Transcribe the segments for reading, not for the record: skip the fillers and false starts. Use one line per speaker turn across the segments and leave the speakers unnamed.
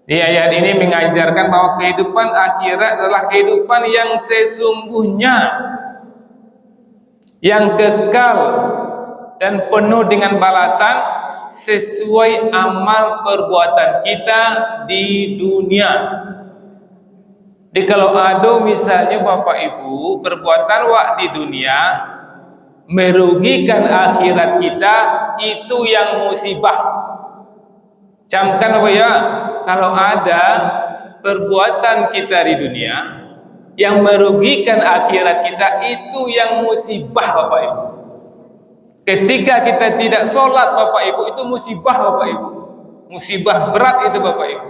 Di ayat ini mengajarkan bahwa kehidupan akhirat adalah kehidupan yang sesungguhnya, yang kekal dan penuh dengan balasan sesuai amal perbuatan kita di dunia. Jadi kalau ada misalnya Bapak Ibu perbuatan wak di dunia merugikan akhirat kita, itu yang musibah. Camkan apa ya? Kalau ada perbuatan kita di dunia yang merugikan akhirat kita, itu yang musibah Bapak Ibu. Ketika kita tidak sholat Bapak Ibu, itu musibah Bapak Ibu. Musibah berat itu Bapak Ibu.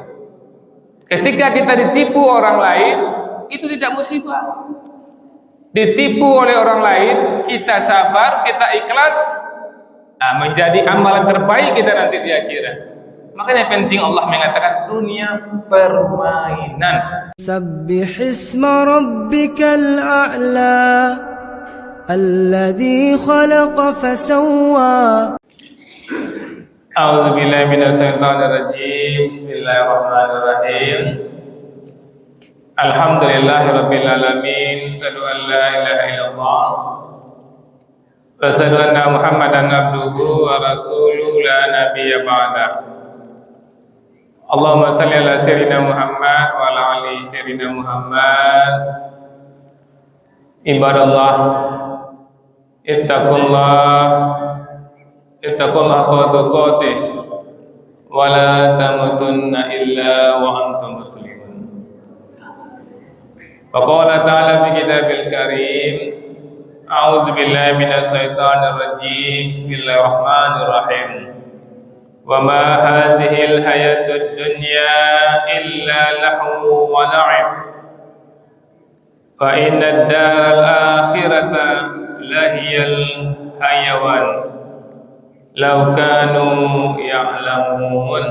Ketika kita ditipu orang lain, itu tidak musibah. Ditipu oleh orang lain, kita sabar, kita ikhlas, menjadi amalan terbaik kita nanti di akhirat. Makanya penting Allah mengatakan dunia permainan.
Sabbihisma rabbikal a'la alladzi khalaqa fasawwa.
A'udzubillahi minasyaitonirrajim. Bismillahirrahmanirrahim. Alhamdulillahirabbil alamin. Asyhadu an la ilaha illallah wa asyhadu anna Muhammadan abduhu wa rasuluhu la nabiyya ba'dah. Allahumma salli ala sayyidina Muhammad wa ala ali sayyidina Muhammad. Ibadallah, ittaqullah haqqa tuqatih wa la tamutunna illa wa antum muslimun. Wa qala ta'ala fi kitabil karim, a'udzu billahi minasy syaithanir rajim. Bismillahirrahmanirrahim. Wa ma hazihil hayatud dunya illa lahu wa la'ib wa innad daral akhirata lahiyal hayawan law kanu ya'lamun.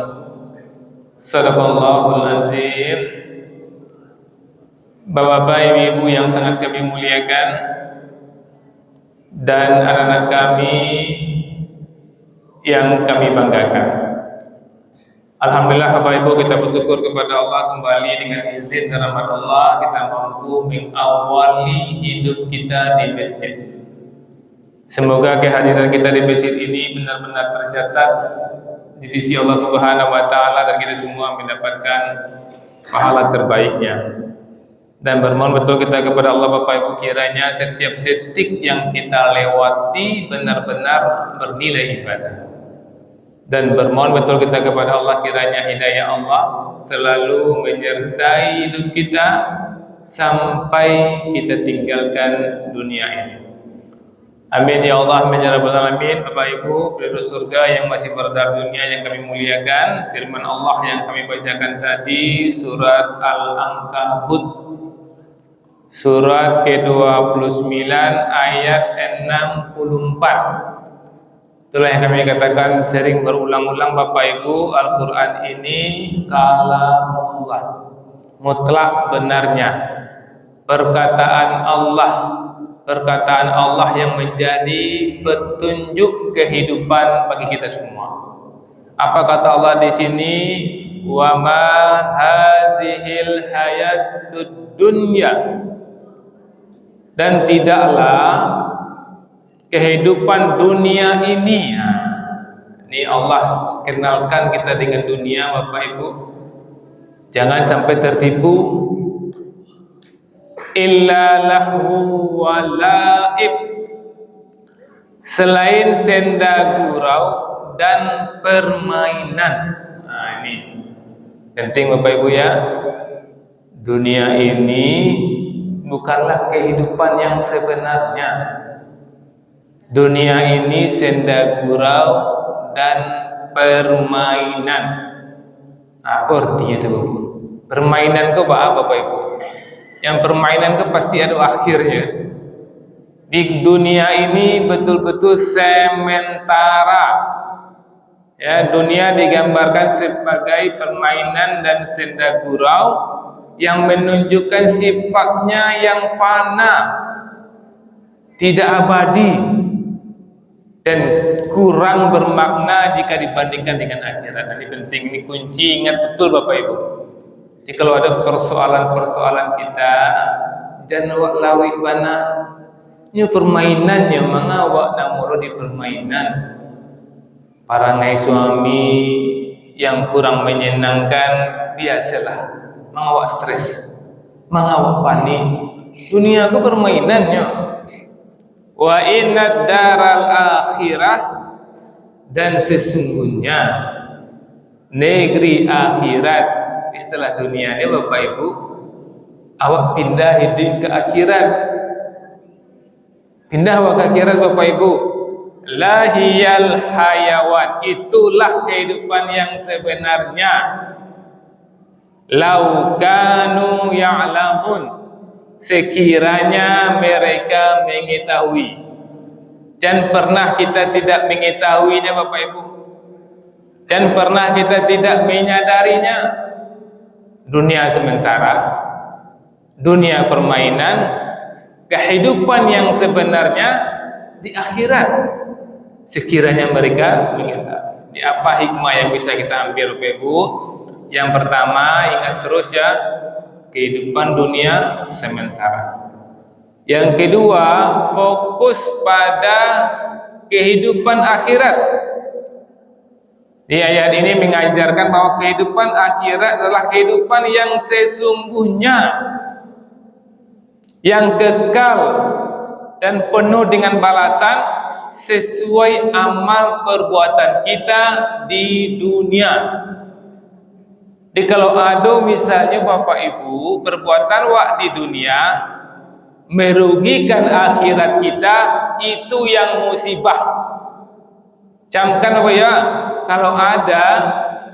Sadaqallahul azim. Bapak-bapak, ibu-ibu yang sangat kami muliakan, dan anak-anak kami yang kami banggakan. Alhamdulillah Bapak Ibu, kita bersyukur kepada Allah kembali dengan izin dan rahmat Allah kita mampu mengawali hidup kita di masjid. Semoga kehadiran kita di masjid ini benar-benar tercatat di sisi Allah Subhanahu wa taala dan kita semua mendapatkan pahala terbaiknya. Dan bermohon betul kita kepada Allah Bapak Ibu, kiranya setiap detik yang kita lewati benar-benar bernilai ibadah. Dan bermohon betul kita kepada Allah, kiranya hidayah Allah selalu menyertai hidup kita sampai kita tinggalkan dunia ini. Amin ya Allah, amin ya rabbal alamin. Bapak Ibu penduduk surga yang masih berada di dunia yang kami muliakan, firman Allah yang kami bacakan tadi surat Al-Ankabut surat ke-29 ayat 64. Itulah yang kami katakan sering berulang-ulang Bapak Ibu, Al-Quran ini kalamullah, mutlak benarnya, perkataan Allah yang menjadi petunjuk kehidupan bagi kita semua. Apa kata Allah di sini? Wa ma hazihil hayatud dunya, dan tidaklah kehidupan dunia ini. Ini Allah kenalkan kita dengan dunia Bapak Ibu. Jangan sampai tertipu. Illa lahu wa la'ib, selain senda gurau dan permainan. Ini penting Bapak Ibu ya. Dunia ini bukanlah kehidupan yang sebenarnya. Dunia ini senda gurau dan permainan. Apa artinya itu Bapak? Permainan ke apa Bapak Ibu? Yang permainan ke pasti ada akhirnya. Di dunia ini betul-betul sementara. Ya, dunia digambarkan sebagai permainan dan senda gurau yang menunjukkan sifatnya yang fana, tidak abadi. dan kurang bermakna jika dibandingkan dengan akhirat. Ini penting, ini kunci, ingat betul Bapak Ibu. Jadi kalau ada persoalan-persoalan kita, jangan wak lawi bana, ini permainannya mengawak namuro di permainan. Para ngai suami yang kurang menyenangkan, biasalah mengawak stres, mengawak panik. Dunia aku permainannya. Wa inna daral akhirah, dan sesungguhnya negeri akhirat. Istilah dunia ini Bapak Ibu, awak pindah hidup ke akhirat, pindah awak ke akhirat Bapak Ibu. Lahiyal hayawan, itulah kehidupan yang sebenarnya. Laukanu ya'lamun, sekiranya mereka mengetahui. Dan pernah kita tidak mengetahuinya Bapak Ibu, dan pernah kita tidak menyadarinya. Dunia sementara, dunia permainan, kehidupan yang sebenarnya di akhirat. Sekiranya mereka mengetahui. Di apa hikmah yang bisa kita ambil Bapak Ibu? Yang pertama, ingat terus ya, kehidupan dunia sementara. Yang kedua, fokus pada kehidupan akhirat. Di ayat ini mengajarkan bahwa kehidupan akhirat adalah kehidupan yang sesungguhnya, yang kekal dan penuh dengan balasan sesuai amal perbuatan kita di dunia. Jadi kalau ada misalnya Bapak Ibu perbuatan wak di dunia merugikan akhirat kita, itu yang musibah. Camkan apa ya? Kalau ada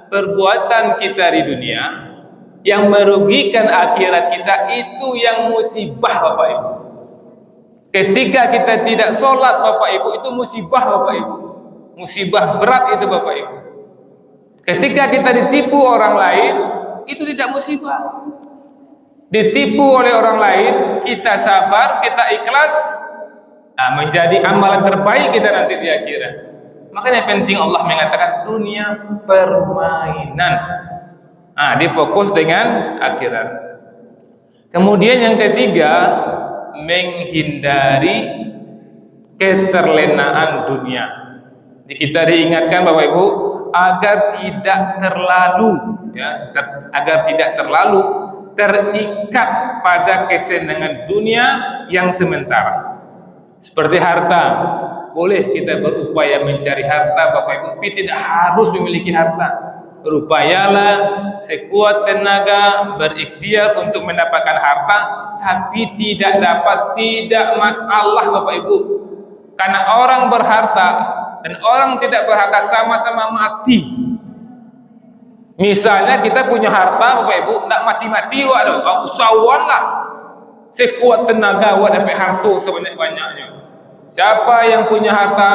perbuatan kita di dunia yang merugikan akhirat kita, itu yang musibah Bapak Ibu. Ketika kita tidak sholat Bapak Ibu, itu musibah Bapak Ibu, musibah berat itu Bapak Ibu. Ketika kita ditipu orang lain, itu tidak musibah. Ditipu oleh orang lain, kita sabar, kita ikhlas, menjadi amalan terbaik kita nanti di akhirat. Makanya penting Allah mengatakan dunia permainan. Difokus dengan akhirat. Kemudian yang ketiga, menghindari keterlenaan dunia. Jadi kita diingatkan Bapak Ibu agar tidak terlalu terikat pada kesenangan dunia yang sementara. Seperti harta, boleh kita berupaya mencari harta Bapak Ibu, tapi tidak harus memiliki harta. Berupayalah sekuat tenaga, berikhtiar untuk mendapatkan harta, tapi tidak masalah Bapak Ibu. Karena orang berharta dan orang tidak berharta sama-sama mati. Misalnya kita punya harta Bapak Ibu, tak mati-mati usahawan lah sekuat tenaga buat dapat harta sebanyak-banyaknya. Siapa yang punya harta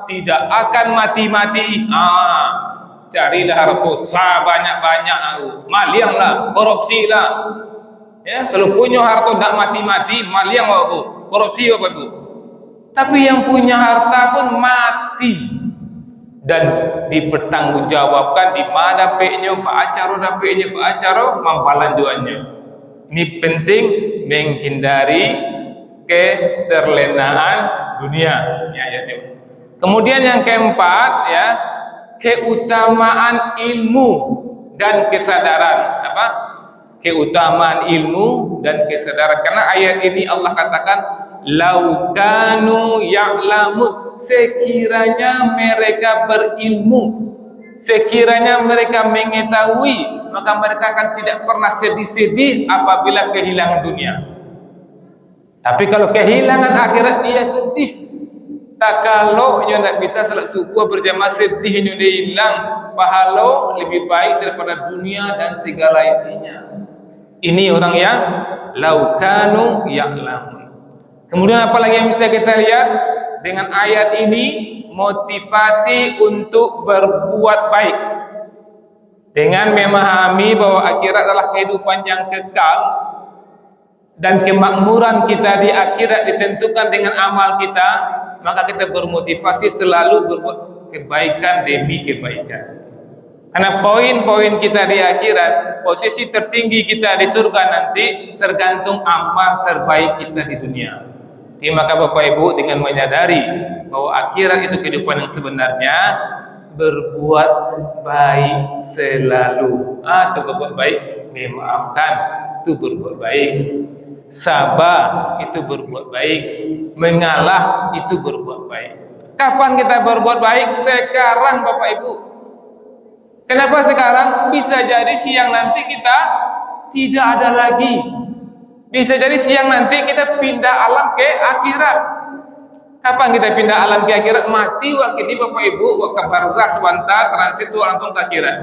tidak akan mati-mati. Carilah harta sebanyak-banyak, malianglah, korupsilah. Ya, kalau punya harta tak mati-mati, maliang Bapak Ibu, korupsi Bapak Ibu. Tapi yang punya harta pun mati dan dipertanggungjawabkan di mana dapatnya, Pak Acara dapatnya, Pak Acara mampalanjuannya. Ini penting menghindari keterlenaan dunia. Kemudian yang keempat ya, keutamaan ilmu dan kesadaran. Keutamaan ilmu dan kesadaran. Karena ayat ini Allah katakan laukanu ya'lamun, sekiranya mereka berilmu, sekiranya mereka mengetahui, maka mereka akan tidak pernah sedih-sedih apabila kehilangan dunia. Tapi kalau kehilangan akhirat dia sedih. Tak kalau dia tidak bisa salat subuh berjamaah, sedihnya dia hilang, pahala lebih baik daripada dunia dan segala isinya. Ini orang yang laukanu ya'lamun. Kemudian apa lagi yang bisa kita lihat dengan ayat ini? Motivasi untuk berbuat baik. Dengan memahami bahwa akhirat adalah kehidupan yang kekal dan kemakmuran kita di akhirat ditentukan dengan amal kita, maka kita bermotivasi selalu berbuat kebaikan demi kebaikan. Karena poin-poin kita di akhirat, posisi tertinggi kita di surga nanti tergantung amal terbaik kita di dunia. Jadi maka Bapak Ibu dengan menyadari bahwa akhirat itu kehidupan yang sebenarnya, berbuat baik selalu. Atau berbuat baik, memaafkan itu berbuat baik. Sabar itu berbuat baik. Mengalah itu berbuat baik. Kapan kita berbuat baik? Sekarang Bapak Ibu. Kenapa sekarang? Bisa jadi siang nanti kita tidak ada lagi. Bisa jadi siang nanti kita pindah alam ke akhirat. Kapan kita pindah alam ke akhirat? Mati waktu ini Bapak Ibu, waktu barzakh sebentar, transit itu langsung ke akhirat.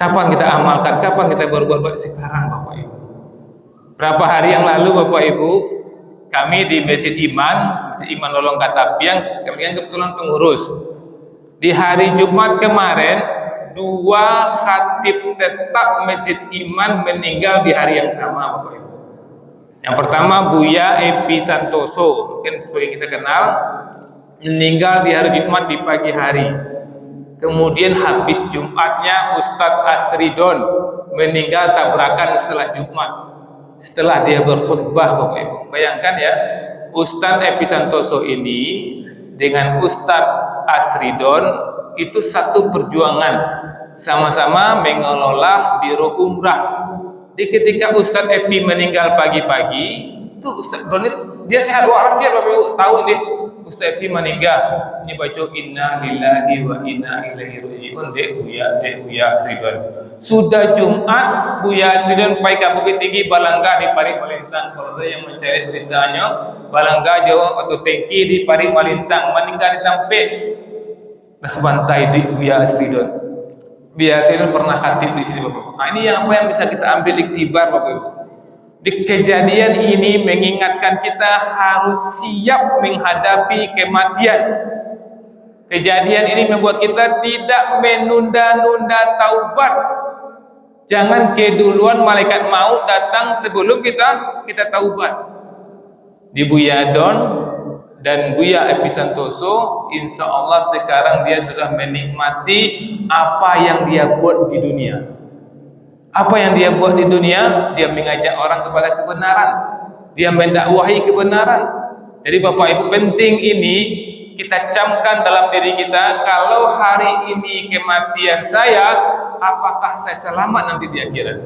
Kapan kita amalkan? Kapan kita berbuat baik? Sekarang Bapak Ibu. Berapa hari yang lalu Bapak Ibu, kami di Masjid Iman Lolong Katapiang, kami kebetulan pengurus. Di hari Jumat kemarin, 2 khatib tetap Masjid Iman meninggal di hari yang sama Bapak Ibu. Yang pertama Buya Epi Santoso, mungkin sebagai kita kenal, meninggal di hari Jumat di pagi hari. Kemudian habis Jumatnya Ustadz Asridon meninggal tabrakan setelah Jumat. Setelah dia berkhutbah Bapak Ibu. Bayangkan ya, Ustadz Epi Santoso ini dengan Ustadz Asridon itu satu perjuangan, sama-sama mengelola biro umrah. Di ketika Ustadz Epi meninggal pagi-pagi, itu Ustadz Donir dia sehat walafiat Bapak Ibu, tahu deh Ustadz Epi meninggal, ini baca inna lillahi wa inna ilaihi rajiun deh Buya Asridon. Sudah Jumat Buya Asridon pergi ke Bukit Tinggi Balangga di Parit Malintang. Kalau ada yang mencari beritanya, Balangga Jawa atau Tengki di Parit Malintang, meninggal di Tampek. Nah sebantai di Buya Asridon. Buya Asridon pernah khatib di sini Bapak Ibu. Nah, ini yang apa yang bisa kita ambil iktibar Bapak Ibu. Di kejadian ini mengingatkan kita harus siap menghadapi kematian. Kejadian ini membuat kita tidak menunda-nunda taubat. Jangan keduluan malaikat maut datang sebelum kita taubat. Di Buya Don dan Buya Epi Santoso, insya Allah sekarang dia sudah menikmati apa yang dia buat di dunia. Apa yang dia buat di dunia? Dia mengajak orang kepada kebenaran. Dia mendakwahi kebenaran. Jadi Bapak Ibu, penting ini kita camkan dalam diri kita. Kalau hari ini kematian saya, apakah saya selamat nanti di akhirat?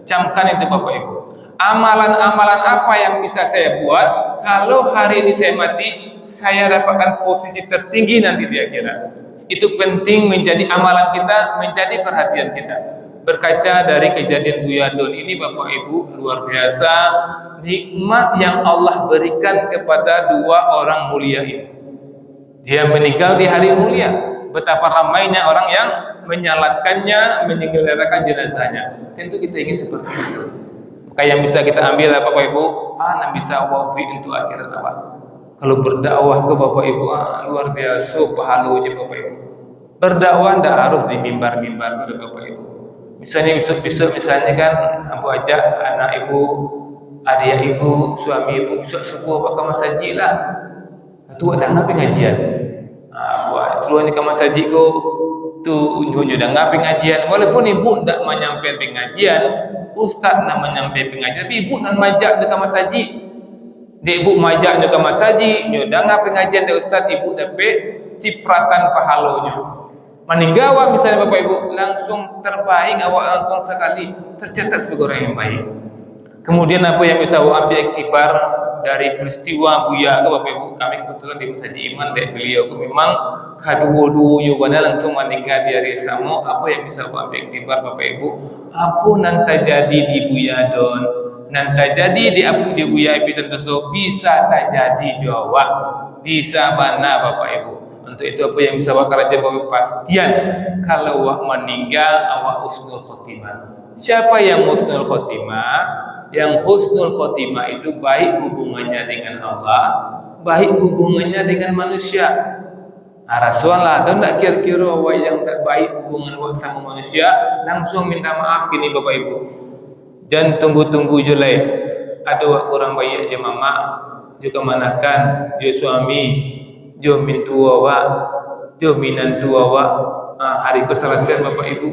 Camkan itu Bapak Ibu. Amalan-amalan apa yang bisa saya buat kalau hari ini saya mati, saya dapatkan posisi tertinggi nanti di akhirat. Itu penting menjadi amalan kita, menjadi perhatian kita. Berkaca dari kejadian Buya Don ini Bapak Ibu, luar biasa nikmat yang Allah berikan kepada 2 orang mulia ini. Dia meninggal di hari mulia. Betapa ramainya orang yang menyalatkannya, menyelenggarakan jenazahnya. Tentu kita ingin seperti itu. Maka yang bisa kita ambil Bapak Ibu, ana bisa wabi untuk akhirat apa? Kalau berdakwah ke Bapak Ibu, luar biasa pahalanya Bapak Ibu. Berdakwah tidak harus di mimbar-mimbar ke Bapak Ibu. Misalnya besok misalnya kan Abu ajak anak ibu, adik ibu, suami ibu, besok subuh apa ke masjid lah. Tu ada ngapi ngajian. Buat terus ni ke masjid ko tu unjuk dah ngapi ngajian. Walaupun ibu tak menyampaikan pengajian, ustaz nak menyampaikan pengajian, tapi ibu nak majak dekat masjid. Dek ibu majak dekat masjid, nyo dah ngapi pengajian dek ustaz, ibu dapat cipratan pahalanya. Meninggal awak misalnya Bapak Ibu, langsung terbaik awak langsung sekali tercatat sebagai orang yang baik. Kemudian apa yang bisa awak ambil iktibar dari peristiwa Buya ke Bapak Ibu? Kami kebetulan di Masjid Iman dek beliau itu memang kadua-dua pada langsung meninggal di hari sama. Apa yang bisa awak ambil iktibar Bapak Ibu? Apa nanti jadi di Buya Don, nanti jadi di Buya Epi Santoso, bisa terjadi jawab, bisa mana Bapak Ibu. Untuk itu apa yang bisa awak kerja bahwa pastian kalau awak meninggal awak husnul khotimah. Siapa yang husnul khotimah? Yang husnul khotimah itu baik hubungannya dengan Allah, baik hubungannya dengan manusia. Rasulullah dan tak kira-kira awak yang tak baik hubungan awak sama manusia, langsung minta maaf gini Bapak Ibu. Jangan tunggu-tunggu je lah. ada wak kurang baik aja mama, juga manakan dia suami, dia mintua wak, dia minantu wak. Hari ko selesai bapak ibu.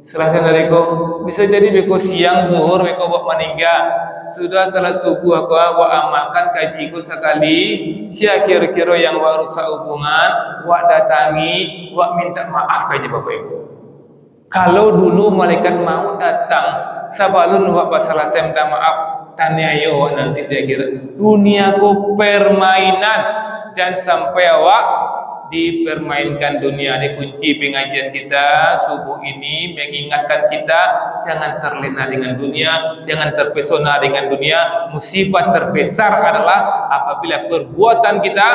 Selesai dari ko, bisa jadi beko siang zuhur beko buat meninggal. Sudah salat subuh aku amalkan kaji ko sekali. Sia kira-kira yang wak rusak hubungan, wak datangi, wak minta maaf kaji bapak ibu. Kalau dulu malaikat mau datang, sabalun wak selesai minta maaf, tanya yo wak nanti dia kira dunia ko permainan, jangan sampai wak dipermainkan dunia. Ini kunci pengajian kita subuh ini, mengingatkan kita jangan terlena dengan dunia, jangan terpesona dengan dunia. Musibah terbesar adalah apabila perbuatan kita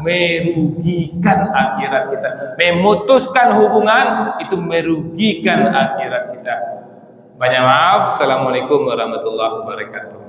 merugikan akhirat kita, memutuskan hubungan itu merugikan akhirat kita. Banyak maaf. Assalamualaikum warahmatullahi wabarakatuh.